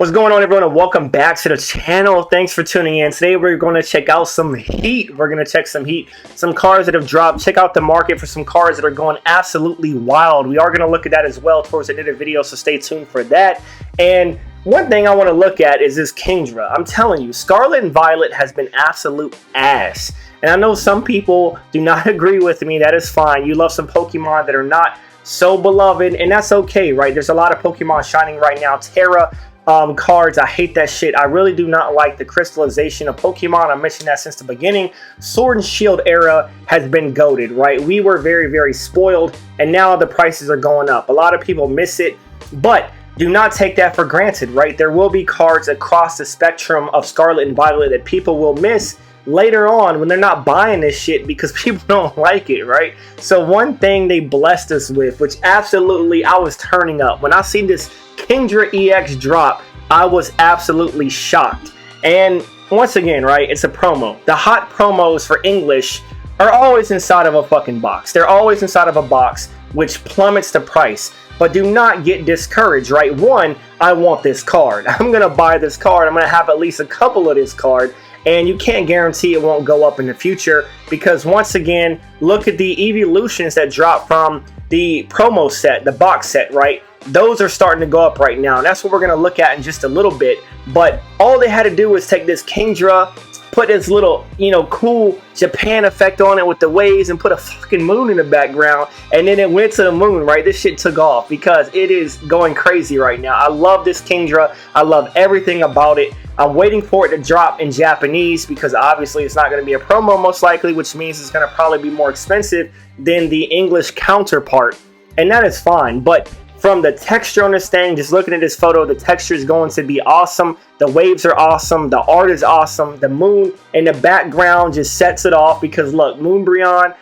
What's going on, everyone, and welcome back to the channel. Thanks for tuning in. Today we're going to check out some heat. We're going to check some heat, some cars that have dropped. Check out the market for some cars that are going absolutely wild. We are going to look at that as well towards the end of the video, so stay tuned for that. And one thing I want to look at is this Kingdra. I'm telling you, Scarlet and Violet has been absolute ass. And I know some people do not agree with me. That is fine. You love some Pokemon that are not so beloved, and that's okay, right? There's a lot of Pokemon shining right now. Terra cards, I hate that shit. I really do not like the crystallization of Pokemon. I mentioned that since the beginning. Sword and Shield era has been goated, right? We were very spoiled, and now the prices are going up. A lot of people miss it, but do not take that for granted, right? There will be cards across the spectrum of Scarlet and Violet that people will miss later on when they're not buying this shit because people don't like it, right? So one thing they blessed us with, which absolutely I was turning up when I seen this Kingdra EX drop, I was absolutely shocked. And once again, right, it's a promo. The hot promos for English are always inside of a fucking box. They're always inside of a box, which plummets the price. But do not get discouraged, right? One, I want this card. I'm gonna buy this card. I'm gonna have at least a couple of this card. And you can't guarantee it won't go up in the future because, once again, look at the evolutions that drop from the promo set, the box set, right? Those are starting to go up right now, and that's what we're going to look at in just a little bit. But all they had to do was take this Kingdra, put this little, cool Japan effect on it with the waves, and put a fucking moon in the background, and then it went to the moon, right? This shit took off because it is going crazy right now. I love this Kingdra. I love everything about it. I'm waiting for it to drop in Japanese because obviously it's not going to be a promo most likely, which means it's going to probably be more expensive than the English counterpart, and that is fine. But from the texture on this thing, just looking at this photo, the texture is going to be awesome. The waves are awesome. The art is awesome. The moon in the background just sets it off because look, Moonbryon,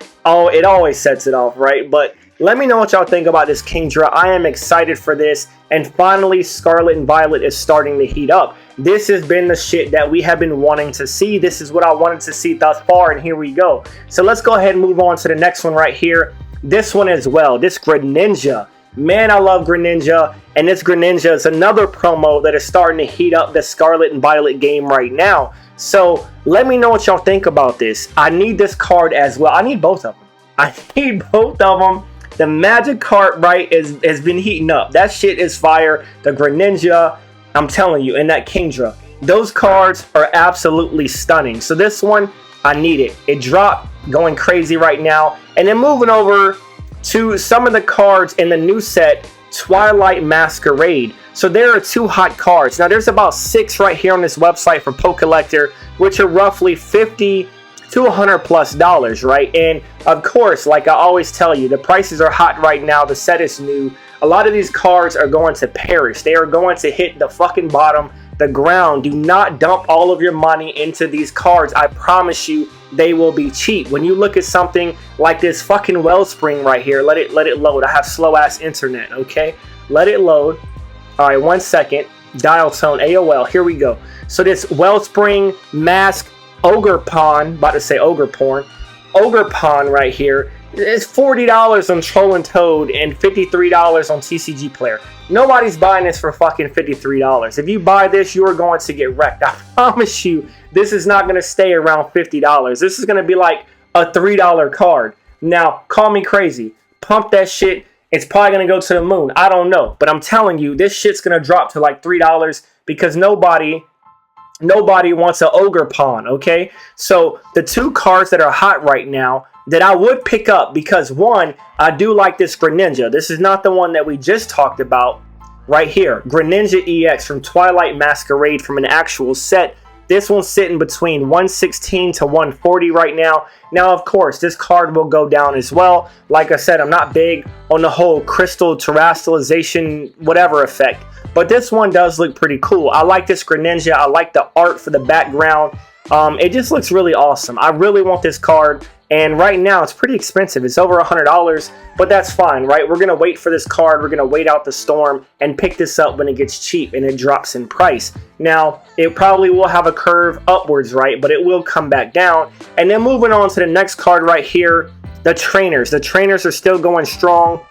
it always sets it off, right? But let me know what y'all think about this Kingdra. I am excited for this. And finally, Scarlet and Violet is starting to heat up. This has been the shit that we have been wanting to see. This is what I wanted to see thus far, and here we go. So let's go ahead and move on to the next one right here. This one as well, this Greninja. Man, I love Greninja, and this Greninja is another promo that is starting to heat up the Scarlet and Violet game right now. So let me know what y'all think about this. I need this card as well. I need both of them. I need both of them. The Magic card, right, has been heating up. That shit is fire. The Greninja, I'm telling you, and that Kingdra. Those cards are absolutely stunning. So this one, I need it. It dropped, going crazy right now. And then moving over to some of the cards in the new set, Twilight Masquerade. So there are two hot cards. Now there's about 6 right here on this website for PokeCollector, which are roughly $50 to $100+, right? And of course, like I always tell you, the prices are hot right now. The set is new. A lot of these cards are going to perish. They are going to hit the fucking bottom, the ground. Do not dump all of your money into these cards. I promise you, they will be cheap. When you look at something like this fucking Wellspring right here, let it load. I have slow ass internet, okay? Let it load. All right, 1 second. Dial tone AOL. Here we go. So this Wellspring Mask Ogre Pawn, about to say Ogre Porn, Ogre Pawn right here. It's $40 on Troll and Toad and $53 on TCG Player. Nobody's buying this for fucking $53. If you buy this, you are going to get wrecked. I promise you, this is not going to stay around $50. This is going to be like a $3 card. Now, call me crazy. Pump that shit. It's probably going to go to the moon. I don't know. But I'm telling you, this shit's going to drop to like $3 because nobody wants an Ogre Pawn, okay? So the two cards that are hot right now that I would pick up because, one, I do like this Greninja. This is not the one that we just talked about right here. Greninja EX from Twilight Masquerade from an actual set. This one's sitting between 116 to 140 right now. Now, of course, this card will go down as well. Like I said, I'm not big on the whole crystal terrestrialization whatever effect. But this one does look pretty cool. I like this Greninja. I like the art for the background. It just looks really awesome. I really want this card. And right now, it's pretty expensive. It's over $100, but that's fine, right? We're going to wait for this card. We're going to wait out the storm and pick this up when it gets cheap and it drops in price. Now, it probably will have a curve upwards, right? But it will come back down. And then moving on to the next card right here, the trainers. The trainers are still going strong.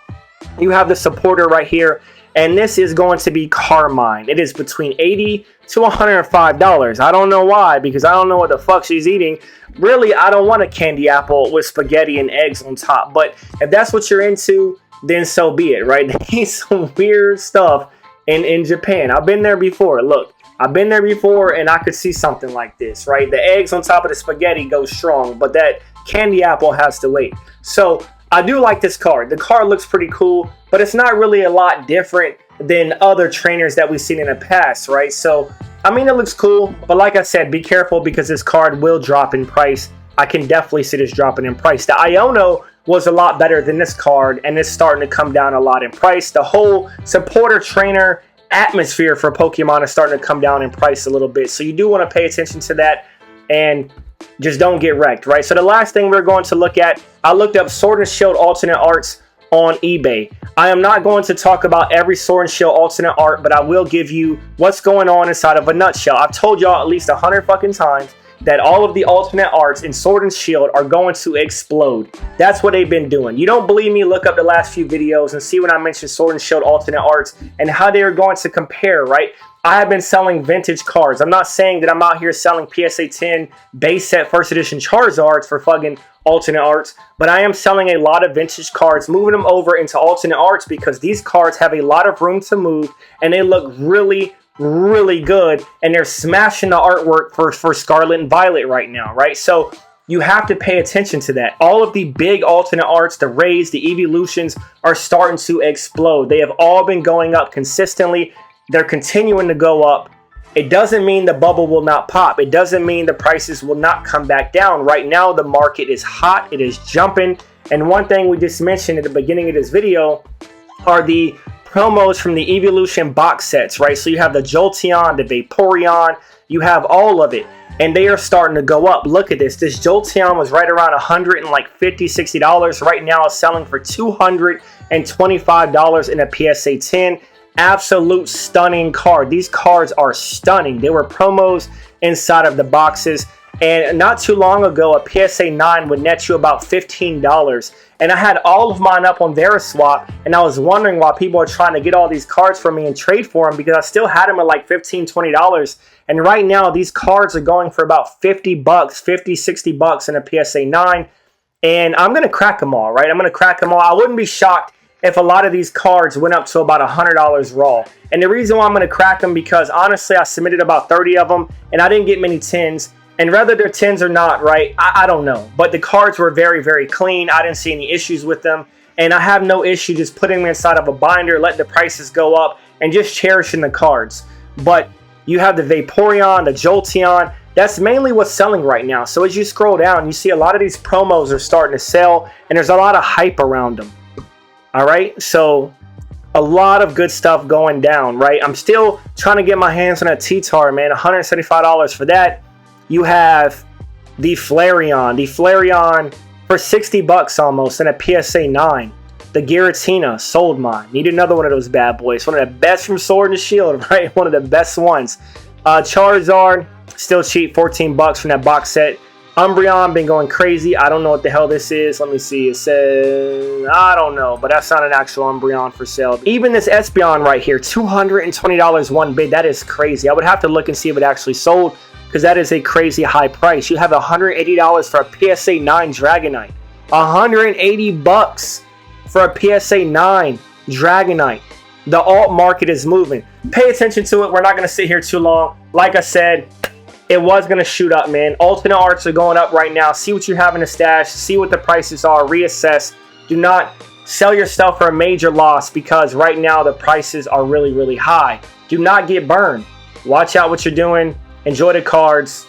You have the supporter right here. and this is going to be Carmine. It is between $80 to $105. I don't know why, because I don't know what the fuck she's eating. Really, I don't want a candy apple with spaghetti and eggs on top, but if that's what you're into, then so be it, right? They eat some weird stuff in Japan. I've been there before. Look, I've been there before, and I could see something like this, right? The eggs on top of the spaghetti go strong, but that candy apple has to wait. So I do like this card. The card looks pretty cool, but it's not really a lot different than other trainers that we've seen in the past, right? So, I mean, it looks cool, but like I said, be careful because this card will drop in price. I can definitely see this dropping in price. The Iono was a lot better than this card, and it's starting to come down a lot in price. The whole supporter trainer atmosphere for Pokemon is starting to come down in price a little bit. So you do want to pay attention to that and just don't get wrecked, right? So the last thing we're going to look at, I looked up Sword and Shield alternate arts on eBay. I am not going to talk about every Sword and Shield alternate art, but I will give you what's going on inside of a nutshell. I've told y'all at least 100 fucking times that all of the alternate arts in Sword and Shield are going to explode. That's what they've been doing. You don't believe me? Look up the last few videos and see when I mentioned Sword and Shield alternate arts and how they are going to compare, right? I have been selling vintage cards. I'm not saying that I'm out here selling PSA 10 base set first edition Charizards for fucking alternate arts, but I am selling a lot of vintage cards, moving them over into alternate arts because these cards have a lot of room to move and they look really good, and they're smashing the artwork for Scarlet and Violet right now, right? So you have to pay attention to that. All of the big alternate arts, the Rays, the Evolutions are starting to explode. They have all been going up consistently. They're continuing to go up. It doesn't mean the bubble will not pop. It doesn't mean the prices will not come back down. Right now, the market is hot. It is jumping. And one thing we just mentioned at the beginning of this video are the promos from the Evolution box sets, right? So you have the Jolteon, the Vaporeon, you have all of it, and they are starting to go up. Look at this. This Jolteon was right around $150, $60. Right now it's selling for $225 in a PSA 10. Absolute stunning card. These cards are stunning. They were promos inside of the boxes. And not too long ago, a PSA 9 would net you about $15. And I had all of mine up on Veriswap, and I was wondering why people are trying to get all these cards from me and trade for them, because I still had them at like $15, $20. And right now, these cards are going for about $50, $50, $60 in a PSA 9. And I'm going to crack them all, right? I'm going to crack them all. I wouldn't be shocked if a lot of these cards went up to about $100 raw. And the reason why I'm going to crack them, because honestly, I submitted about 30 of them, and I didn't get many 10s. And whether they're 10s or not, right, I don't know. But the cards were very clean. I didn't see any issues with them. And I have no issue just putting them inside of a binder, letting the prices go up, and just cherishing the cards. But you have the Vaporeon, the Jolteon. That's mainly what's selling right now. So as you scroll down, you see a lot of these promos are starting to sell, and there's a lot of hype around them. All right, so a lot of good stuff going down, right? I'm still trying to get my hands on a T-Tar, man. $175 for that. You have the Flareon. The Flareon for $60 almost in a PSA 9. The Giratina, sold mine. Need another one of those bad boys. One of the best from Sword and Shield, right? One of the best ones. Charizard, still cheap, $14 from that box set. Umbreon, been going crazy. I don't know what the hell this is. Let me see. It says, I don't know, but that's not an actual Umbreon for sale. Even this Espeon right here, $220 one bid. That is crazy. I would have to look and see if it actually sold, because that is a crazy high price. You have $180 for a PSA 9 Dragonite. $180 for a PSA 9 Dragonite. The alt market is moving. Pay attention to it. We're not going to sit here too long. Like I said, it was going to shoot up, man. Alternate arts are going up right now. See what you have in the stash. See what the prices are. Reassess. Do not sell your stuff for a major loss, because right now the prices are really high. Do not get burned. Watch out what you're doing. Enjoy the cards.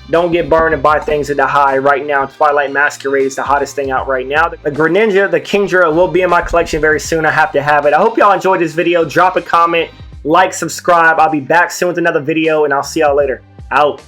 Don't get burned and buy things at the high. Right now, Twilight Masquerade is the hottest thing out right now. The Greninja, the Kingdra will be in my collection very soon. I have to have it. I hope y'all enjoyed this video. Drop a comment, like, subscribe. I'll be back soon with another video, and I'll see y'all later. Out.